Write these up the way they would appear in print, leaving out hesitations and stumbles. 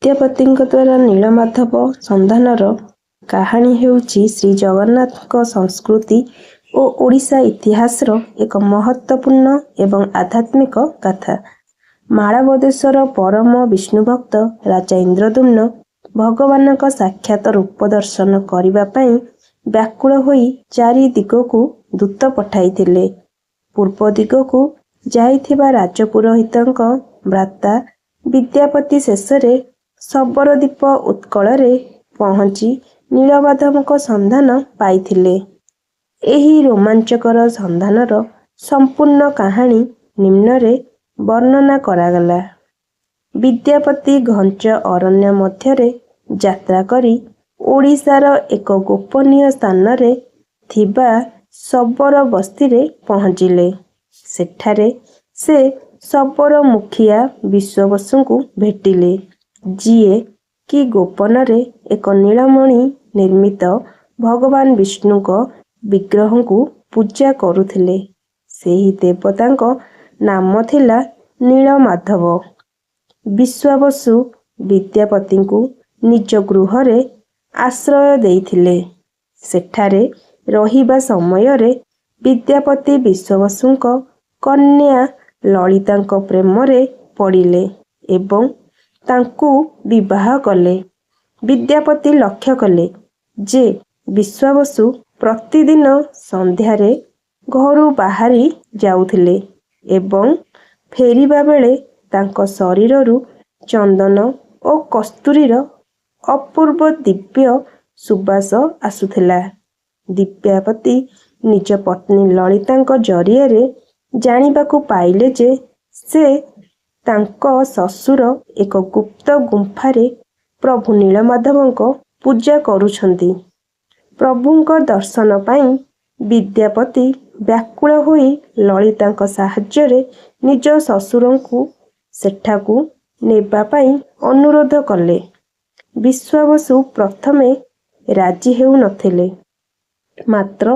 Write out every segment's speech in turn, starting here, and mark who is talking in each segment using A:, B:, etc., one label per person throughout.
A: ବିଦ୍ୟାପତିଙ୍କ ଦ୍ୱାରା ନୀଳମାଧବ ସନ୍ଧାନର କାହାଣୀ ହେଉଛି ଶ୍ରୀ ଜଗନ୍ନାଥଙ୍କ ସଂସ୍କୃତି ଓ ଓଡ଼ିଶା ଇତିହାସର ଏକ ମହତ୍ତ୍ୱପୂର୍ଣ୍ଣ ଏବଂ ଆଧ୍ୟାତ୍ମିକ ଗାଥା। ମାଳବଦେଶର ପରମ ବିଷ୍ଣୁଭକ୍ତ ରାଜା ଇନ୍ଦ୍ରଦ୍ୟୁମ୍ନ ଭଗବାନଙ୍କ ସାକ୍ଷାତ ରୂପ ଦର୍ଶନ କରିବା ପାଇଁ ବ୍ୟାକୁଳ ହୋଇ ଚାରି ଦିଗକୁ ଦୂତ ପଠାଇଥିଲେ। ପୂର୍ବ ଦିଗକୁ ଯାଇଥିବା ରାଜପୁରୋହିତଙ୍କ ଭ୍ରାତା ବିଦ୍ୟାପତି ଶେଷରେ ଶବରଦ୍ୱୀପ ଉତ୍କଳରେ ପହଞ୍ଚି ନୀଳମାଧବଙ୍କ ସନ୍ଧାନ ପାଇଥିଲେ। ଏହି ରୋମାଞ୍ଚକର ସନ୍ଧାନର ସମ୍ପୂର୍ଣ୍ଣ କାହାଣୀ ନିମ୍ନରେ ବର୍ଣ୍ଣନା କରାଗଲା। ବିଦ୍ୟାପତି ଘଞ୍ଚ ଅରଣ୍ୟ ମଧ୍ୟରେ ଯାତ୍ରା କରି ଓଡ଼ିଶାର ଏକ ଗୋପନୀୟ ସ୍ଥାନରେ ଥିବା ଶବର ବସ୍ତିରେ ପହଞ୍ଚିଲେ। ସେଠାରେ ସେ ଶବର ମୁଖିଆ ବିଶ୍ୱାବସୁଙ୍କୁ ଭେଟିଲେ, ଯିଏ କି ଗୋପନରେ ଏକ ନୀଳମଣି ନିର୍ମିତ ଭଗବାନ ବିଷ୍ଣୁଙ୍କ ବିଗ୍ରହଙ୍କୁ ପୂଜା କରୁଥିଲେ। ସେହି ଦେବତାଙ୍କ ନାମ ଥିଲା ନୀଳମାଧବ। ବିଶ୍ୱାବସୁ ବିଦ୍ୟାପତିଙ୍କୁ ନିଜ ଗୃହରେ ଆଶ୍ରୟ ଦେଇଥିଲେ। ସେଠାରେ ରହିବା ସମୟରେ ବିଦ୍ୟାପତି ବିଶ୍ୱାବସୁଙ୍କ କନ୍ୟା ଲଳିତାଙ୍କ ପ୍ରେମରେ ପଡ଼ିଲେ ଏବଂ ତାଙ୍କୁ ବିବାହ କଲେ। ବିଦ୍ୟାପତି ଲକ୍ଷ୍ୟ କଲେ ଯେ ବିଶ୍ୱାବସୁ ପ୍ରତିଦିନ ସନ୍ଧ୍ୟାରେ ଘରୁ ବାହାରି ଯାଉଥିଲେ ଏବଂ ଫେରିବା ବେଳେ ତାଙ୍କ ଶରୀରରୁ ଚନ୍ଦନ ଓ କସ୍ତୁରୀର ଅପୂର୍ବ ଦିବ୍ୟ ସୁବାସ ଆସୁଥିଲା। ବିଦ୍ୟାପତି ନିଜ ପତ୍ନୀ ଲଳିତାଙ୍କ ଜରିଆରେ ଜାଣିବାକୁ ପାଇଲେ ଯେ ସେ ତାଙ୍କ ଶ୍ୱଶୁର ଏକ ଗୁପ୍ତ ଗୁମ୍ଫାରେ ପ୍ରଭୁ ନୀଳମାଧବଙ୍କ ପୂଜା କରୁଛନ୍ତି। ପ୍ରଭୁଙ୍କ ଦର୍ଶନ ପାଇଁ ବିଦ୍ୟାପତି ବ୍ୟାକୁଳ ହୋଇ ଲଳିତାଙ୍କ ସାହାଯ୍ୟରେ ନିଜ ଶ୍ୱଶୁରଙ୍କୁ ସେଠାକୁ ନେବା ପାଇଁ ଅନୁରୋଧ କଲେ। ବିଶ୍ୱାବସୁ ପ୍ରଥମେ ରାଜି ହେଉନଥିଲେ, ମାତ୍ର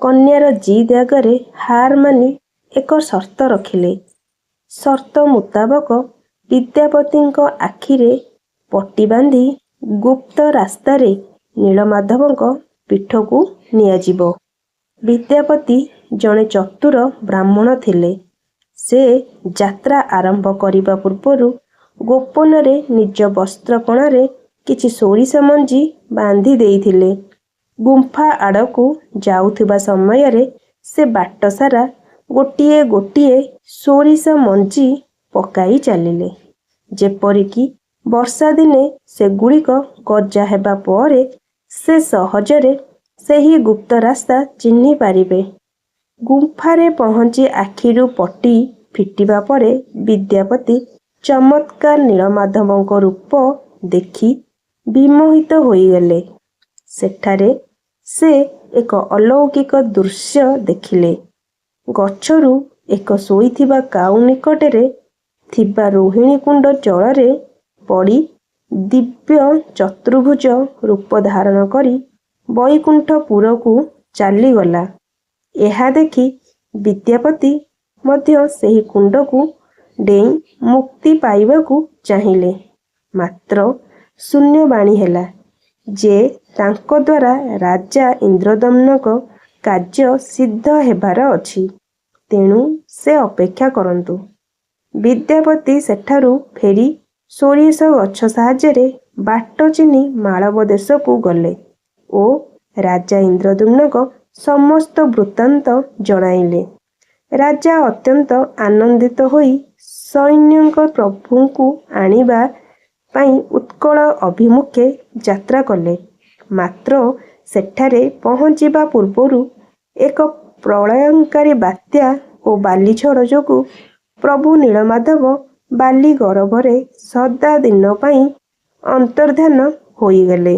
A: କନ୍ୟାର ଜିଦ୍ ଆଗରେ ହାର ମାନି ଏକ ସର୍ତ୍ତ ରଖିଲେ। ସର୍ତ୍ତ ମୁତାବକ ବିଦ୍ୟାପତିଙ୍କ ଆଖିରେ ପଟି ବାନ୍ଧି ଗୁପ୍ତ ରାସ୍ତାରେ ନୀଳମାଧବଙ୍କ ପୀଠକୁ ନିଆଯିବ। ବିଦ୍ୟାପତି ଜଣେ ଚତୁର ବ୍ରାହ୍ମଣ ଥିଲେ। ସେ ଯାତ୍ରା ଆରମ୍ଭ କରିବା ପୂର୍ବରୁ ଗୋପନରେ ନିଜ ବସ୍ତ୍ରକଣାରେ କିଛି ସୋରିଷ ମଞ୍ଜି ବାନ୍ଧି ଦେଇଥିଲେ। ଗୁମ୍ଫା ଆଡ଼କୁ ଯାଉଥିବା ସମୟରେ ସେ ବାଟ ସାରା ଗୋଟିଏ ଗୋଟିଏ ସୋରିଷ ମଞ୍ଜି ପକାଇ ଚାଲିଲେ, ଯେପରିକି ବର୍ଷା ଦିନେ ସେଗୁଡ଼ିକ ଗଜା ହେବା ପରେ ସେ ସହଜରେ ସେହି ଗୁପ୍ତ ରାସ୍ତା ଚିହ୍ନି ପାରିବେ। ଗୁମ୍ଫାରେ ପହଞ୍ଚି ଆଖିରୁ ପଟି ଫିଟିବା ପରେ ବିଦ୍ୟାପତି ଚମତ୍କାର ନୀଳମାଧବଙ୍କ ରୂପ ଦେଖି ବିମୋହିତ ହୋଇଗଲେ। ସେଠାରେ ସେ ଏକ ଅଲୌକିକ ଦୃଶ୍ୟ ଦେଖିଲେ। ଗଛରୁ ଏକ ଶୋଇଥିବା କାଉ ନିକଟରେ ଥିବା ରୋହିଣୀ କୁଣ୍ଡ ଜଳରେ ପଡ଼ି ଦିବ୍ୟ ଚତୁର୍ଭୁଜ ରୂପ ଧାରଣ କରି ବୈକୁଣ୍ଠପୁରକୁ ଚାଲିଗଲା। ଏହା ଦେଖି ବିଦ୍ୟାପତି ମଧ୍ୟ ସେହି କୁଣ୍ଡକୁ ଡେଇଁ ମୁକ୍ତି ପାଇବାକୁ ଚାହିଁଲେ, ମାତ୍ର ଶୂନ୍ୟବାଣୀ ହେଲା ଯେ ତାଙ୍କ ଦ୍ୱାରା ରାଜା ଇନ୍ଦ୍ରଦ୍ୟୁମ୍ନଙ୍କ କାର୍ଯ୍ୟ ସିଦ୍ଧ ହେବାର ଅଛି, ତେଣୁ ସେ ଅପେକ୍ଷା କରନ୍ତୁ। ବିଦ୍ୟାପତି ସେଠାରୁ ଫେରି ସୋରିଷ ଗଛ ସାହାଯ୍ୟରେ ବାଟ ଚିହ୍ନି ମାଳବଦେଶକୁ ଗଲେ ଓ ରାଜା ଇନ୍ଦ୍ରଦ୍ୟୁମ୍ନଙ୍କ ସମସ୍ତ ବୃତ୍ତାନ୍ତ ଜଣାଇଲେ। ରାଜା ଅତ୍ୟନ୍ତ ଆନନ୍ଦିତ ହୋଇ ସୈନ୍ୟଙ୍କ ପ୍ରଭୁଙ୍କୁ ଆଣିବା ପାଇଁ ଉତ୍କଳ ଅଭିମୁଖେ ଯାତ୍ରା କଲେ। ମାତ୍ର ସେଠାରେ ପହଞ୍ଚିବା ପୂର୍ବରୁ ଏକ ପ୍ରଳୟଙ୍କାରୀ ବାତ୍ୟା ଓ ବାଲିଝଡ଼ ଯୋଗୁଁ ପ୍ରଭୁ ନୀଳମାଧବ ବାଲି ଗର୍ଭରେ ସଦା ଦିନ ପାଇଁ ଅନ୍ତର୍ଦ୍ଧାନ ହୋଇଗଲେ।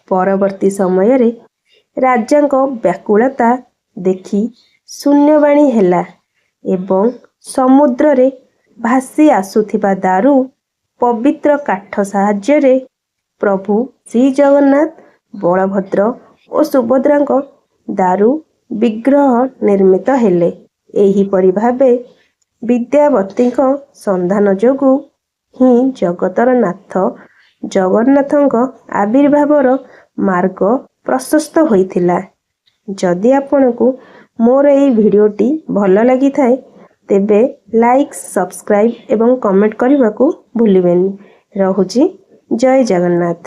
A: ପରବର୍ତ୍ତୀ ସମୟରେ ରାଜାଙ୍କ ବ୍ୟାକୁଳତା ଦେଖି ଶୂନ୍ୟବାଣୀ ହେଲା ଏବଂ ସମୁଦ୍ରରେ ଭାସି ଆସୁଥିବା ଦାରୁ ପବିତ୍ର କାଠ ସାହାଯ୍ୟରେ ପ୍ରଭୁ ଶ୍ରୀଜଗନ୍ନାଥ, ବଳଭଦ୍ର ଓ ସୁଭଦ୍ରାଙ୍କ ଦାରୁ ବିଗ୍ରହ ନିର୍ମିତ ହେଲେ। ଏହିପରି ଭାବେ ବିଦ୍ୟାପତିଙ୍କ ସନ୍ଧାନ ଯୋଗୁଁ ହିଁ ଜଗତର ନାଥ ଜଗନ୍ନାଥଙ୍କ ଆବିର୍ଭାବର ମାର୍ଗ ପ୍ରଶସ୍ତ ହୋଇଥିଲା। ଯଦି ଆପଣଙ୍କୁ ମୋର ଏହି ଭିଡ଼ିଓଟି ଭଲ ଲାଗିଥାଏ ତେବେ ଲାଇକ୍, ସବସ୍କ୍ରାଇବ୍ ଏବଂ କମେଣ୍ଟ କରିବାକୁ ଭୁଲିବେନି। ରହୁଛି। ଜୟ ଜଗନ୍ନାଥ।